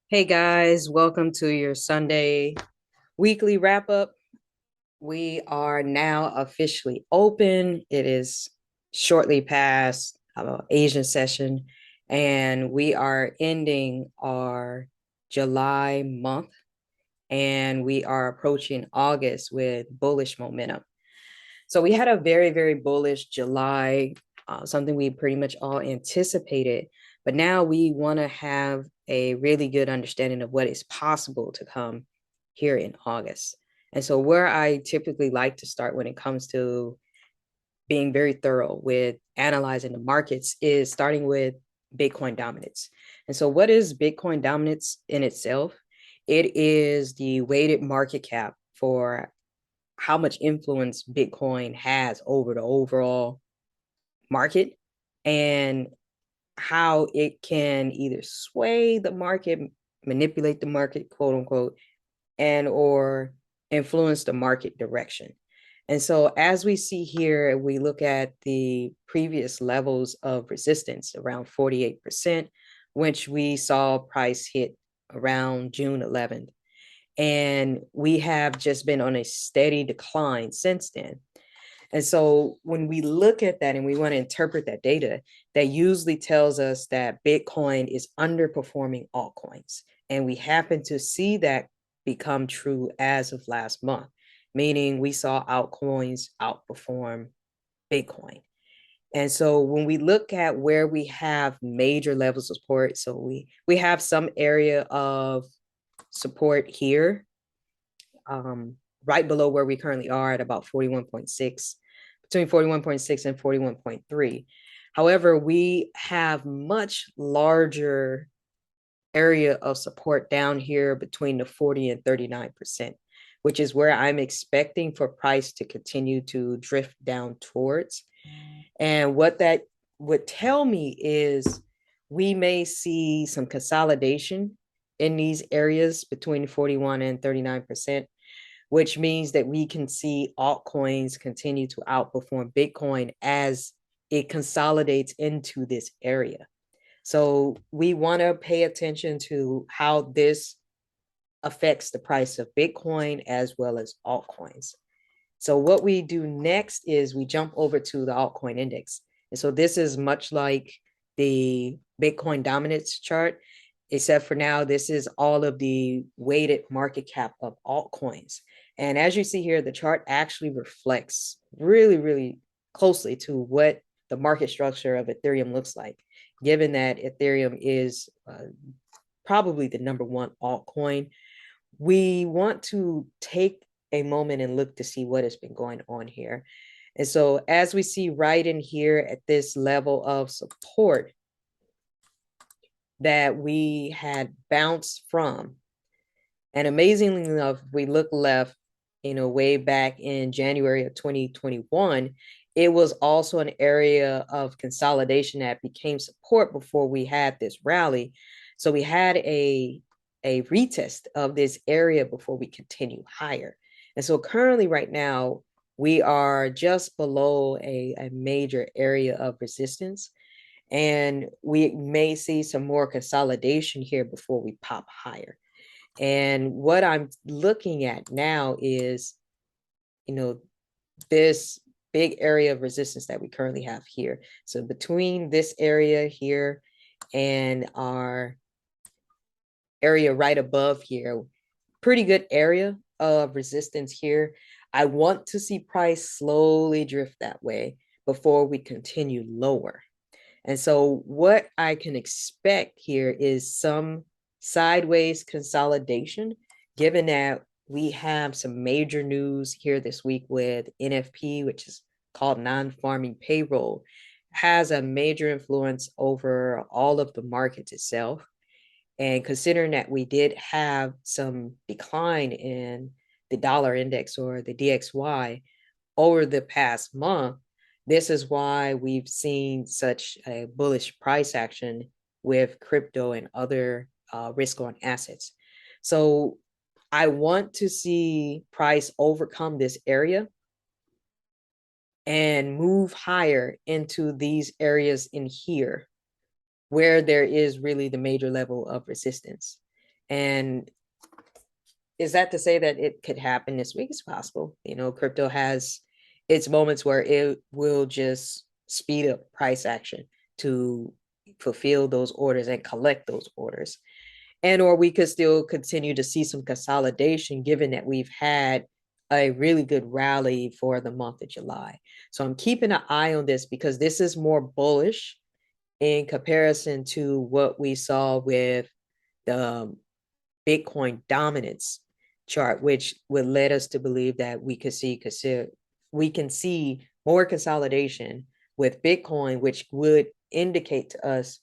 Hey guys, welcome to your Sunday weekly wrap up. We are now officially open. It is shortly past Asian session, and we are ending our July month, and we are approaching August with bullish momentum. So we had a very, very bullish July, something we pretty much all anticipated. But now we want to have a really good understanding of what is possible to come here in August. And so, where I typically like to start when it comes to being very thorough with analyzing the markets is starting with Bitcoin dominance. And so, what is Bitcoin dominance in itself? It is the weighted market cap for how much influence Bitcoin has over the overall market and how it can either sway the market, manipulate the market, quote unquote, and or influence the market direction. And so as we see here, we look at the previous levels of resistance around 48%, which we saw price hit around June 11th. And we have just been on a steady decline since then. And so when we look at that and we want to interpret that data, that usually tells us that Bitcoin is underperforming altcoins. And we happen to see that become true as of last month, meaning we saw altcoins outperform Bitcoin. And so when we look at where we have major levels of support, so we have some area of support here, right below where we currently are at about 41.6, between 41.6 and 41.3. However, we have much larger area of support down here between the 40 and 39%, which is where I'm expecting for price to continue to drift down towards. And what that would tell me is we may see some consolidation in these areas between 41 and 39%, which means that we can see altcoins continue to outperform Bitcoin as it consolidates into this area. So we want to pay attention to how this affects the price of Bitcoin as well as altcoins. So what we do next is we jump over to the altcoin index. And so this is much like the Bitcoin dominance chart, except for now, this is all of the weighted market cap of altcoins. And as you see here, the chart actually reflects really, really closely to what the market structure of Ethereum looks like, given that Ethereum is probably the number one altcoin. We want to take a moment and look to see what has been going on here. And so as we see right in here at this level of support that we had bounced from, and amazingly enough, we look left, way back in January of 2021, it was also an area of consolidation that became support before we had this rally. So we had a retest of this area before we continue higher. And so currently right now, we are just below a major area of resistance. And we may see some more consolidation here before we pop higher. And what I'm looking at now is, this big area of resistance that we currently have here. So between this area here and our area right above here, pretty good area of resistance here. I want to see price slowly drift that way before we continue lower. And so what I can expect here is some sideways consolidation, given that we have some major news here this week with NFP, which is called non-farming payroll, has a major influence over all of the markets itself. And considering that we did have some decline in the dollar index or the DXY over the past month, this is why we've seen such a bullish price action with crypto and other risk on assets. So I want to see price overcome this area and move higher into these areas in here where there is really the major level of resistance. And is that to say that it could happen this week? It's possible. Crypto has its moments where it will just speed up price action to fulfill those orders and collect those orders. And or we could still continue to see some consolidation given that we've had a really good rally for the month of July. So I'm keeping an eye on this because this is more bullish in comparison to what we saw with the Bitcoin dominance chart, which would lead us to believe that we can see more consolidation with Bitcoin, which would indicate to us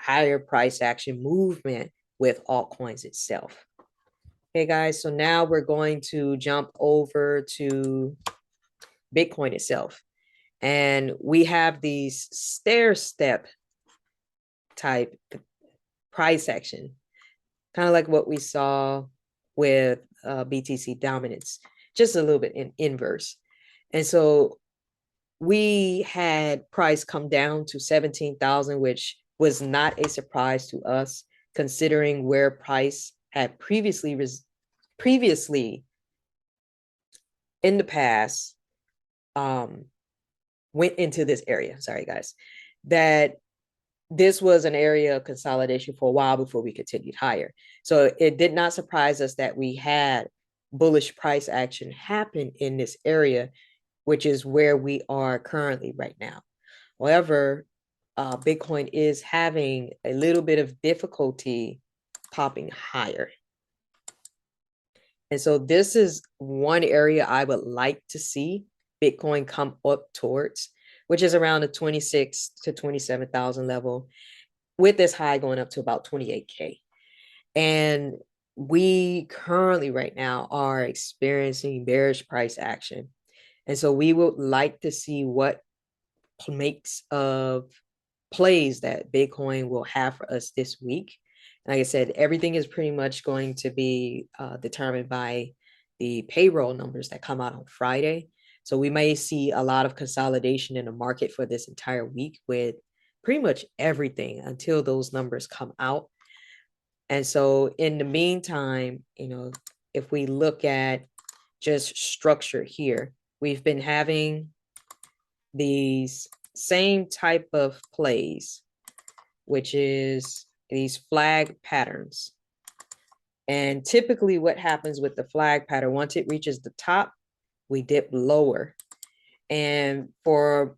higher price action movement with altcoins itself. Okay, guys, so now we're going to jump over to Bitcoin itself. And we have these stair step type price action, kind of like what we saw with BTC dominance, just a little bit in inverse. And so we had price come down to 17,000, which was not a surprise to us, considering where price had previously in the past went into this area. Sorry, guys, that this was an area of consolidation for a while before we continued higher. So it did not surprise us that we had bullish price action happen in this area, which is where we are currently right now. However, Bitcoin is having a little bit of difficulty popping higher. And so this is one area I would like to see Bitcoin come up towards, which is around the 26 to 27,000 level, with this high going up to about 28K. And we currently right now are experiencing bearish price action. And so we would like to see what makes of plays that Bitcoin will have for us this week. Like I said, everything is pretty much going to be determined by the payroll numbers that come out on Friday. So we may see a lot of consolidation in the market for this entire week with pretty much everything until those numbers come out. And so in the meantime, if we look at just structure here, we've been having these same type of plays, which is these flag patterns. And typically what happens with the flag pattern, once it reaches the top, we dip lower. And for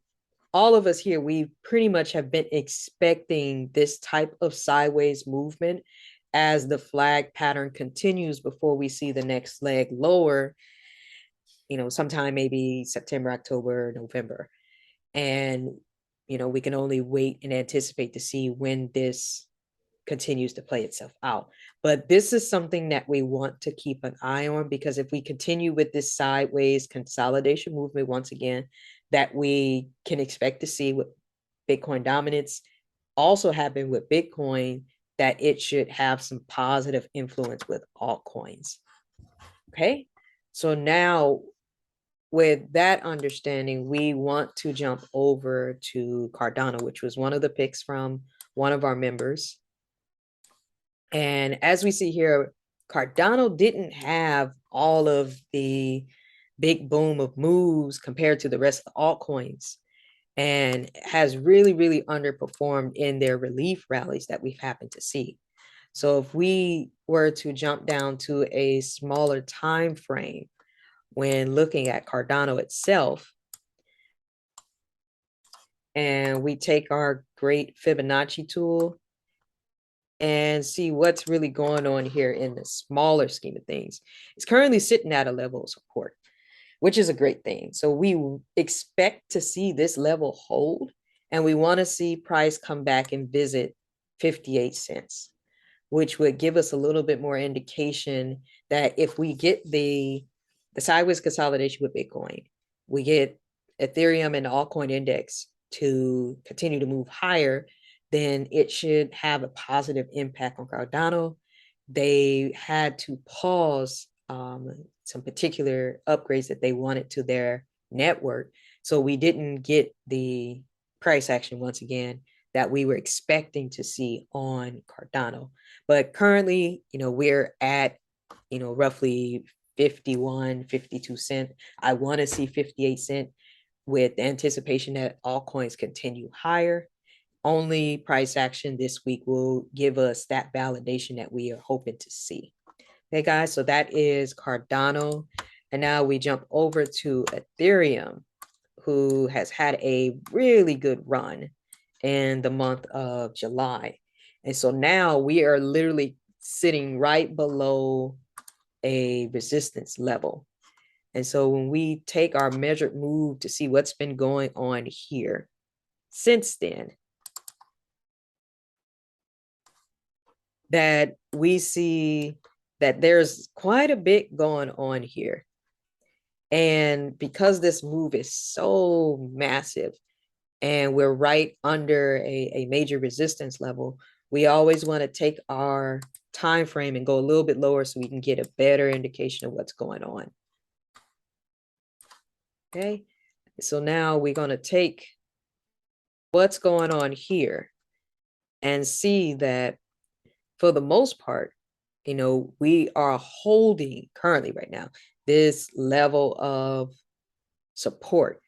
all of us here, we pretty much have been expecting this type of sideways movement as the flag pattern continues before we see the next leg lower, sometime maybe September, October, November. And, we can only wait and anticipate to see when this continues to play itself out. But this is something that we want to keep an eye on, because if we continue with this sideways consolidation movement once again, that we can expect to see with Bitcoin dominance also happen with Bitcoin, that it should have some positive influence with altcoins. Okay, so now with that understanding, we want to jump over to Cardano, which was one of the picks from one of our members. And as we see here, Cardano didn't have all of the big boom of moves compared to the rest of the altcoins, and has really, really underperformed in their relief rallies that we've happened to see. So if we were to jump down to a smaller time frame when looking at Cardano itself, and we take our great Fibonacci tool and see what's really going on here in the smaller scheme of things, it's currently sitting at a level of support, which is a great thing. So we expect to see this level hold, and we want to see price come back and visit 58 cents, which would give us a little bit more indication that if we get the sideways consolidation with Bitcoin, we get Ethereum and the altcoin index to continue to move higher, then it should have a positive impact on Cardano. They had to pause some particular upgrades that they wanted to their network. So we didn't get the price action once again that we were expecting to see on Cardano. But currently, we're at, roughly 51, 52 cent. I want to see 58 cent with the anticipation that altcoins continue higher. Only price action this week will give us that validation that we are hoping to see. Okay, guys, so that is Cardano. And now we jump over to Ethereum, who has had a really good run in the month of July. And so now we are literally sitting right below a resistance level. And so when we take our measured move to see what's been going on here since then, that we see that there's quite a bit going on here. And because this move is so massive and we're right under a major resistance level, we always want to take our time frame and go a little bit lower so we can get a better indication of what's going on. Okay, so now we're going to take what's going on here and see that for the most part, we are holding currently right now this level of support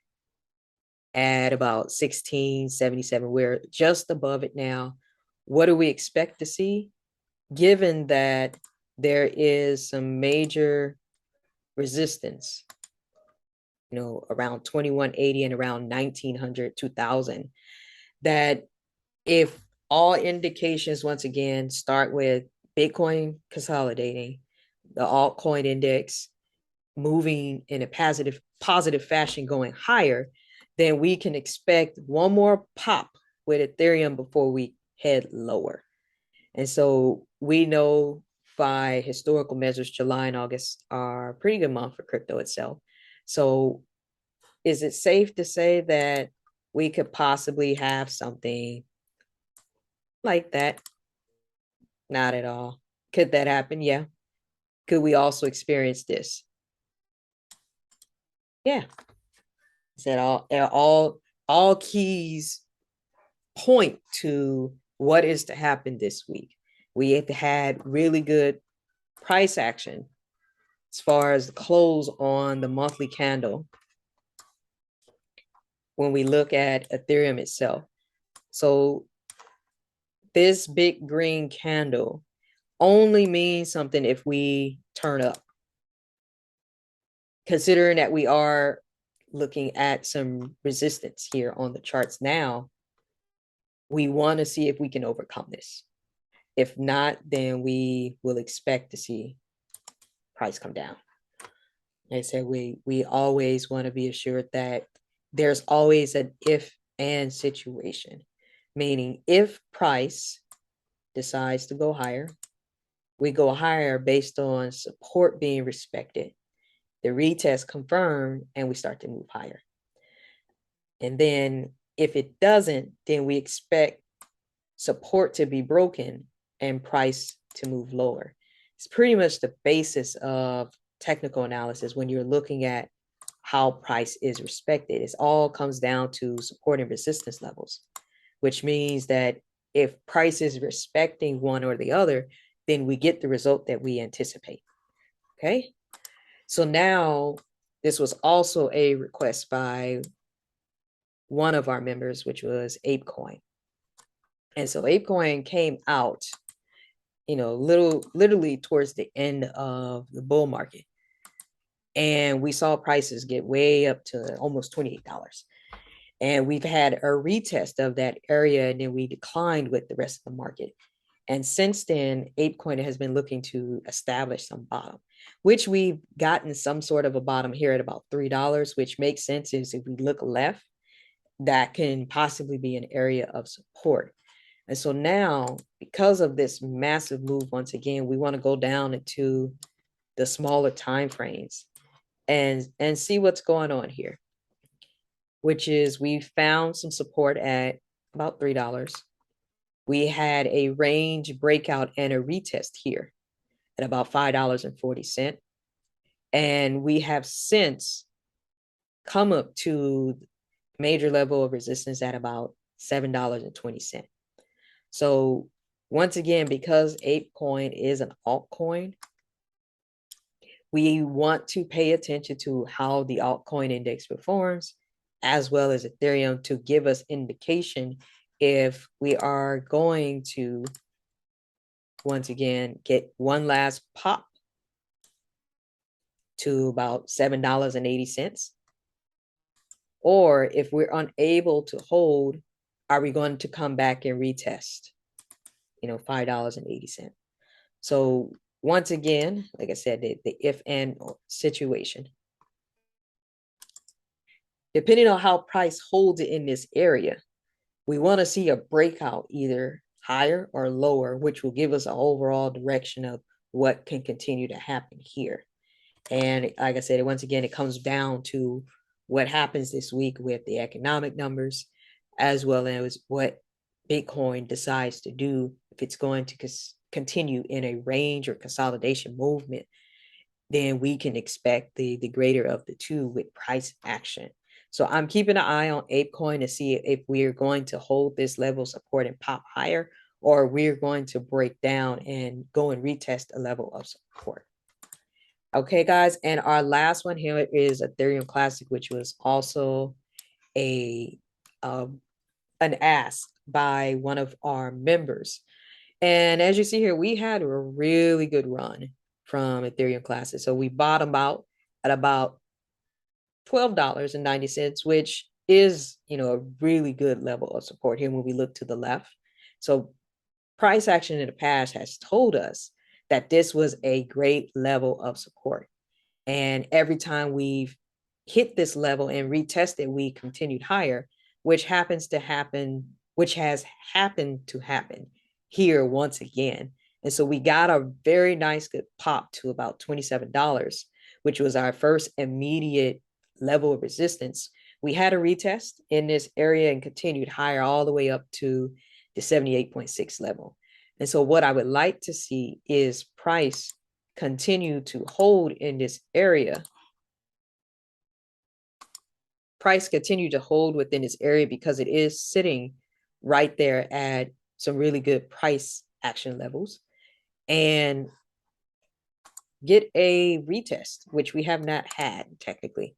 at about 1677. We're just above it now. What do we expect to see? Given that there is some major resistance, around 2180 and around 1900, 2000, that if all indications once again start with Bitcoin consolidating, the altcoin index moving in a positive fashion going higher, then we can expect one more pop with Ethereum before we head lower. And so we know by historical measures, July and August are a pretty good month for crypto itself. So is it safe to say that we could possibly have something like that? Not at all. Could that happen? Yeah. Could we also experience this? Yeah. Said all keys point to what is to happen this week. We have had really good price action as far as the close on the monthly candle when we look at Ethereum itself. So this big green candle only means something if we turn up. Considering that we are looking at some resistance here on the charts now, we want to see if we can overcome this. If not, then we will expect to see price come down. Like I said, we always want to be assured that there's always an if and situation, meaning if price decides to go higher, we go higher based on support being respected, the retest confirmed, and we start to move higher. And then if it doesn't, then we expect support to be broken and price to move lower. It's pretty much the basis of technical analysis when you're looking at how price is respected. It all comes down to support and resistance levels, which means that if price is respecting one or the other, then we get the result that we anticipate. Okay. So now this was also a request by one of our members, which was ApeCoin. And so ApeCoin came out, literally towards the end of the bull market. And we saw prices get way up to almost $28. And we've had a retest of that area, and then we declined with the rest of the market. And since then, ApeCoin has been looking to establish some bottom, which we've gotten some sort of a bottom here at about $3, which makes sense. Is if we look left, that can possibly be an area of support. And so now, because of this massive move, once again, we want to go down into the smaller time frames and see what's going on here, which is we found some support at about $3. We had a range breakout and a retest here at about $5.40. And we have since come up to major level of resistance at about $7.20. So once again, because ApeCoin is an altcoin, we want to pay attention to how the altcoin index performs, as well as Ethereum, to give us indication if we are going to, once again, get one last pop to about $7.80. Or if we're unable to hold, are we going to come back and retest, $5.80? So once again, like I said, the if and situation. Depending on how price holds it in this area, we want to see a breakout either higher or lower, which will give us an overall direction of what can continue to happen here. And like I said, once again, it comes down to what happens this week with the economic numbers, as well as what Bitcoin decides to do. If it's going to continue in a range or consolidation movement, then we can expect the greater of the two with price action. So I'm keeping an eye on ApeCoin to see if we're going to hold this level of support and pop higher, or we're going to break down and go and retest a level of support. Okay, guys, and our last one here is Ethereum Classic, which was also an ask by one of our members. And as you see here, we had a really good run from Ethereum Classic. So we bottomed out at about $12.90, which is, a really good level of support here when we look to the left. So price action in the past has told us that this was a great level of support. And every time we've hit this level and retested, we continued higher, which has happened to happen here once again. And so we got a very nice good pop to about $27, which was our first immediate level of resistance. We had a retest in this area and continued higher all the way up to the 78.6 level. And so what I would like to see is price continue to hold in this area. Price continue to hold within this area because it is sitting right there at some really good price action levels, and get a retest, which we have not had technically.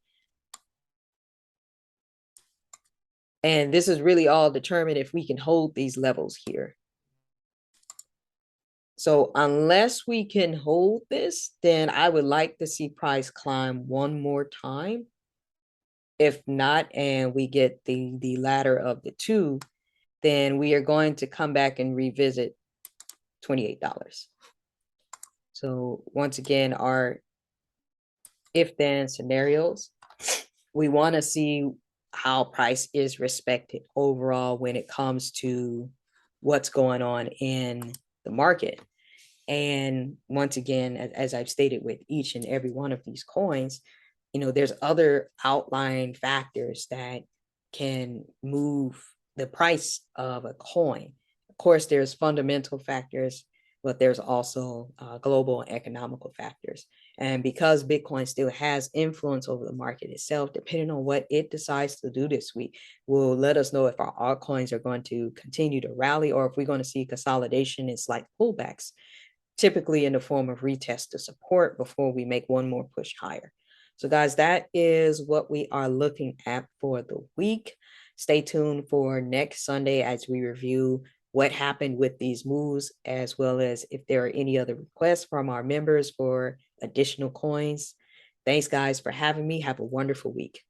And this is really all determined if we can hold these levels here. So unless we can hold this, then I would like to see price climb one more time. If not, and we get the latter of the two, then we are going to come back and revisit $28. So once again, our if-then scenarios, we want to see how price is respected overall when it comes to what's going on in the market. And once again, as I've stated with each and every one of these coins, there's other outlying factors that can move the price of a coin. Of course, there's fundamental factors, but there's also global and economical factors. And because Bitcoin still has influence over the market itself, depending on what it decides to do this week, will let us know if our altcoins are going to continue to rally or if we're going to see consolidation and slight pullbacks, typically in the form of retest to support before we make one more push higher. So guys, that is what we are looking at for the week. Stay tuned for next Sunday as we review what happened with these moves, as well as if there are any other requests from our members for additional coins. Thanks guys for having me. Have a wonderful week.